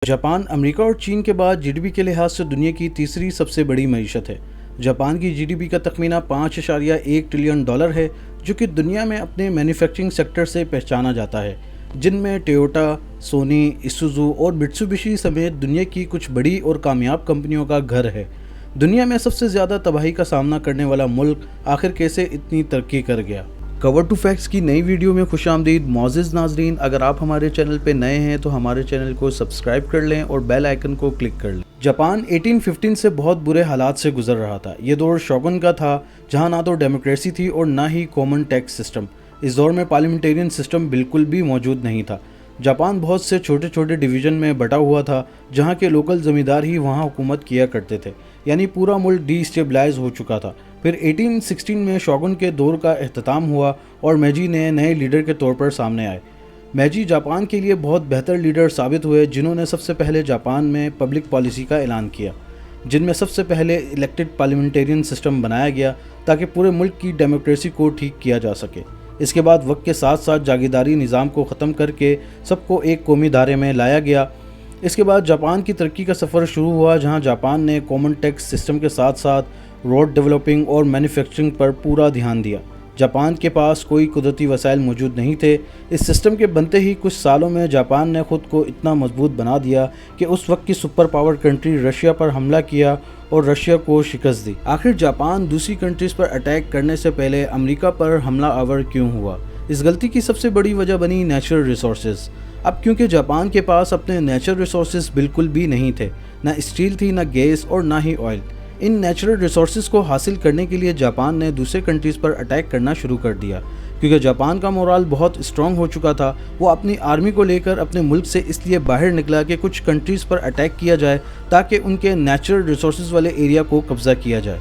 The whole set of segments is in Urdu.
جاپان امریکہ اور چین کے بعد جی ڈی پی کے لحاظ سے دنیا کی تیسری سب سے بڑی معیشت ہے۔ جاپان کی جی ڈی پی کا تخمینہ 5.1 ٹریلین ڈالر ہے، جو کہ دنیا میں اپنے مینوفیکچرنگ سیکٹر سے پہچانا جاتا ہے، جن میں ٹویوٹا، سونی، ایسوزو اور مٹسوبشی سمیت دنیا کی کچھ بڑی اور کامیاب کمپنیوں کا گھر ہے۔ دنیا میں سب سے زیادہ تباہی کا سامنا کرنے والا ملک آخر کیسے اتنی ترقی کر گیا؟ کور ٹو فیکٹس کی نئی ویڈیو میں خوش آمدید معزز ناظرین۔ اگر آپ ہمارے چینل پہ نئے ہیں تو ہمارے چینل کو سبسکرائب کر لیں اور بیل آئیکن کو کلک کر لیں۔ جاپان 1815 سے بہت برے حالات سے گزر رہا تھا۔ یہ دور شوگن کا تھا، جہاں نہ تو ڈیموکریسی تھی اور نہ ہی کامن ٹیکس سسٹم۔ اس دور میں پارلیمنٹیرین سسٹم بالکل بھی موجود نہیں تھا۔ جاپان بہت سے چھوٹے چھوٹے ڈویژن میں بٹا ہوا تھا، جہاں کے لوکل زمیندار ہی وہاں حکومت کیا کرتے تھے، یعنی پورا ملک ڈی اسٹیبلائز ہو چکا تھا۔ پھر 1816 میں شوگن کے دور کا اختتام ہوا اور میجی نئے لیڈر کے طور پر سامنے آئے۔ میجی جاپان کے لیے بہت بہتر لیڈر ثابت ہوئے، جنہوں نے سب سے پہلے جاپان میں پبلک پالیسی کا اعلان کیا، جن میں سب سے پہلے الیکٹڈ پارلیمنٹیرین سسٹم بنایا گیا تاکہ پورے ملک کی ڈیموکریسی کو ٹھیک کیا جا سکے۔ اس کے بعد وقت کے ساتھ ساتھ جاگیرداری نظام کو ختم کر کے سب کو ایک قومی دھارے میں لایا گیا۔ اس کے بعد جاپان کی ترقی کا سفر شروع ہوا، جہاں جاپان نے کامن ٹیکس سسٹم کے ساتھ ساتھ روڈ ڈیولپنگ اور مینوفیکچرنگ پر پورا دھیان دیا۔ جاپان کے پاس کوئی قدرتی وسائل موجود نہیں تھے۔ اس سسٹم کے بنتے ہی کچھ سالوں میں جاپان نے خود کو اتنا مضبوط بنا دیا کہ اس وقت کی سپر پاور کنٹری رشیا پر حملہ کیا اور رشیا کو شکست دی۔ آخر جاپان دوسری کنٹریز پر اٹیک کرنے سے پہلے امریکہ پر حملہ آور کیوں ہوا؟ اس غلطی کی سب سے بڑی وجہ بنی نیچرل ریسورسز۔ اب کیونکہ جاپان کے پاس اپنے نیچرل ریسورسز بالکل بھی نہیں تھے، نہ اسٹیل تھی، نہ گیس اور نہ ہی آئل۔ ان نیچرل ریسورسز کو حاصل کرنے کے لیے جاپان نے دوسرے کنٹریز پر اٹیک کرنا شروع کر دیا۔ کیونکہ جاپان کا مورال بہت اسٹرانگ ہو چکا تھا، وہ اپنی آرمی کو لے کر اپنے ملک سے اس لیے باہر نکلا کہ کچھ کنٹریز پر اٹیک کیا جائے تاکہ ان کے نیچرل ریسورسز والے ایریا کو قبضہ کیا جائے۔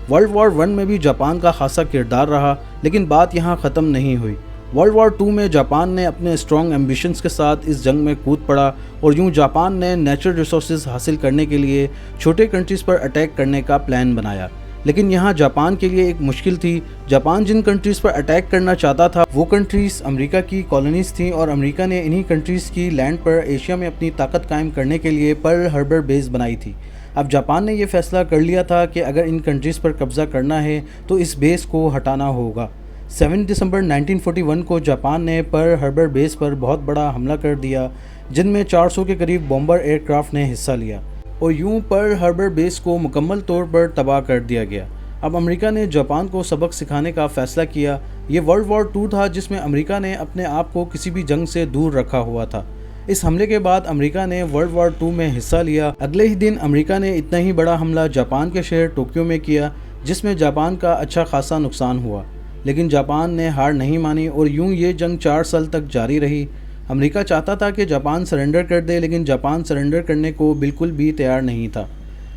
ورلڈ وار 1 میں بھی جاپان کا خاصا کردار رہا، لیکن بات یہاں ختم نہیں ہوئی۔ ورلڈ وار 2 میں جاپان نے اپنے اسٹرانگ ایمبیشنز کے ساتھ اس جنگ میں کود پڑا اور یوں جاپان نے نیچرل ریسورسز حاصل کرنے کے لیے چھوٹے کنٹریز پر اٹیک کرنے کا پلان بنایا۔ لیکن یہاں جاپان کے لیے ایک مشکل تھی۔ جاپان جن کنٹریز پر اٹیک کرنا چاہتا تھا وہ کنٹریز امریکہ کی کالونیز تھیں، اور امریکہ نے انہی کنٹریز کی لینڈ پر ایشیا میں اپنی طاقت قائم کرنے کے لیے پرل ہاربر بیس بنائی تھی۔ اب جاپان نے یہ فیصلہ کر لیا تھا کہ اگر ان کنٹریز پر قبضہ کرنا ہے تو اس بیس کو ہٹانا ہوگا۔ 7 دسمبر 1941 کو جاپان نے پرل ہاربر بیس پر بہت بڑا حملہ کر دیا، جن میں 400 کے قریب بومبر ایئر کرافٹ نے حصہ لیا، اور یوں پرل ہاربر بیس کو مکمل طور پر تباہ کر دیا گیا۔ اب امریکہ نے جاپان کو سبق سکھانے کا فیصلہ کیا۔ یہ ورلڈ وار 2 تھا، جس میں امریکہ نے اپنے آپ کو کسی بھی جنگ سے دور رکھا ہوا تھا۔ اس حملے کے بعد امریکہ نے ورلڈ وار 2 میں حصہ لیا۔ اگلے ہی دن امریکہ نے اتنا ہی بڑا حملہ جاپان کے شہر ٹوکیو میں کیا، جس میں جاپان کا اچھا خاصا نقصان ہوا، لیکن جاپان نے ہار نہیں مانی اور یوں یہ جنگ 4 سال تک جاری رہی۔ امریکہ چاہتا تھا کہ جاپان سرنڈر کر دے، لیکن جاپان سرنڈر کرنے کو بالکل بھی تیار نہیں تھا۔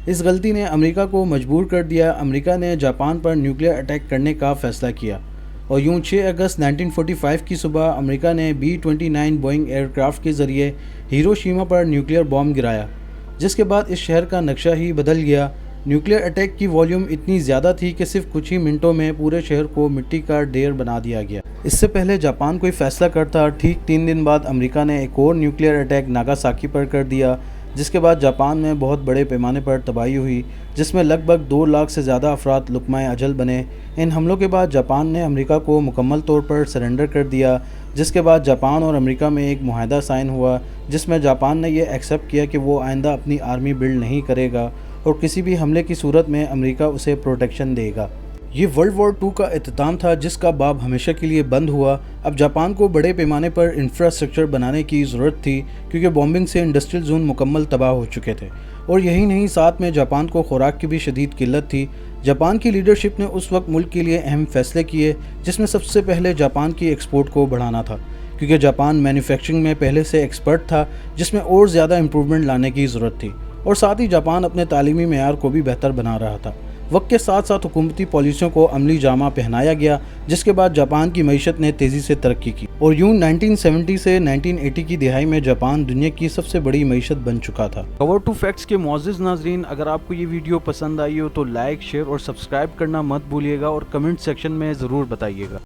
اس غلطی نے امریکہ کو مجبور کر دیا۔ امریکہ نے جاپان پر نیوکلیئر اٹیک کرنے کا فیصلہ کیا، اور یوں 6 اگست 1945 کی صبح امریکہ نے B-29 بوئنگ ایئر کرافٹ کے ذریعے ہیروشیما پر نیوکلیئر بام گرایا، جس کے بعد اس شہر کا نقشہ ہی بدل گیا۔ نیوکلیئر اٹیک کی والیوم اتنی زیادہ تھی کہ صرف کچھ ہی منٹوں میں پورے شہر کو مٹی کا ڈھیر بنا دیا گیا۔ اس سے پہلے جاپان کوئی فیصلہ کرتا، ٹھیک 3 دن بعد امریکہ نے ایک اور نیوکلیئر اٹیک ناگاساکی پر کر دیا، جس کے بعد جاپان میں بہت بڑے پیمانے پر تباہی ہوئی، جس میں لگ بھگ 2 لاکھ سے زیادہ افراد لقمہ اجل بنے۔ ان حملوں کے بعد جاپان نے امریکہ کو مکمل طور پر سرنڈر کر دیا، جس کے بعد جاپان اور امریکہ میں ایک معاہدہ سائن ہوا، جس میں جاپان نے یہ ایکسیپٹ کیا کہ وہ آئندہ اپنی آرمی بلڈ نہیں کرے گا اور کسی بھی حملے کی صورت میں امریکہ اسے پروٹیکشن دے گا۔ یہ ورلڈ وار 2 کا اختتام تھا، جس کا باب ہمیشہ کے لیے بند ہوا۔ اب جاپان کو بڑے پیمانے پر انفراسٹرکچر بنانے کی ضرورت تھی، کیونکہ بومبنگ سے انڈسٹریل زون مکمل تباہ ہو چکے تھے، اور یہی نہیں، ساتھ میں جاپان کو خوراک کی بھی شدید قلت تھی۔ جاپان کی لیڈرشپ نے اس وقت ملک کے لیے اہم فیصلے کیے، جس میں سب سے پہلے جاپان کی ایکسپورٹ کو بڑھانا تھا، کیونکہ جاپان مینوفیکچرنگ میں پہلے سے ایکسپرٹ تھا، جس میں اور زیادہ امپروومنٹ لانے کی ضرورت تھی، اور ساتھ ہی جاپان اپنے تعلیمی معیار کو بھی بہتر بنا رہا تھا۔ وقت کے ساتھ ساتھ حکومتی پالیسیوں کو عملی جامہ پہنایا گیا، جس کے بعد جاپان کی معیشت نے تیزی سے ترقی کی، اور یوں 1970 سے 1980 کی دہائی میں جاپان دنیا کی سب سے بڑی معیشت بن چکا تھا۔ کور ٹو فیکٹس کے معزز ناظرین، اگر آپ کو یہ ویڈیو پسند آئی ہو تو لائک، شیئر اور سبسکرائب کرنا مت بھولیے گا، اور کمنٹ سیکشن میں ضرور بتائیے گا۔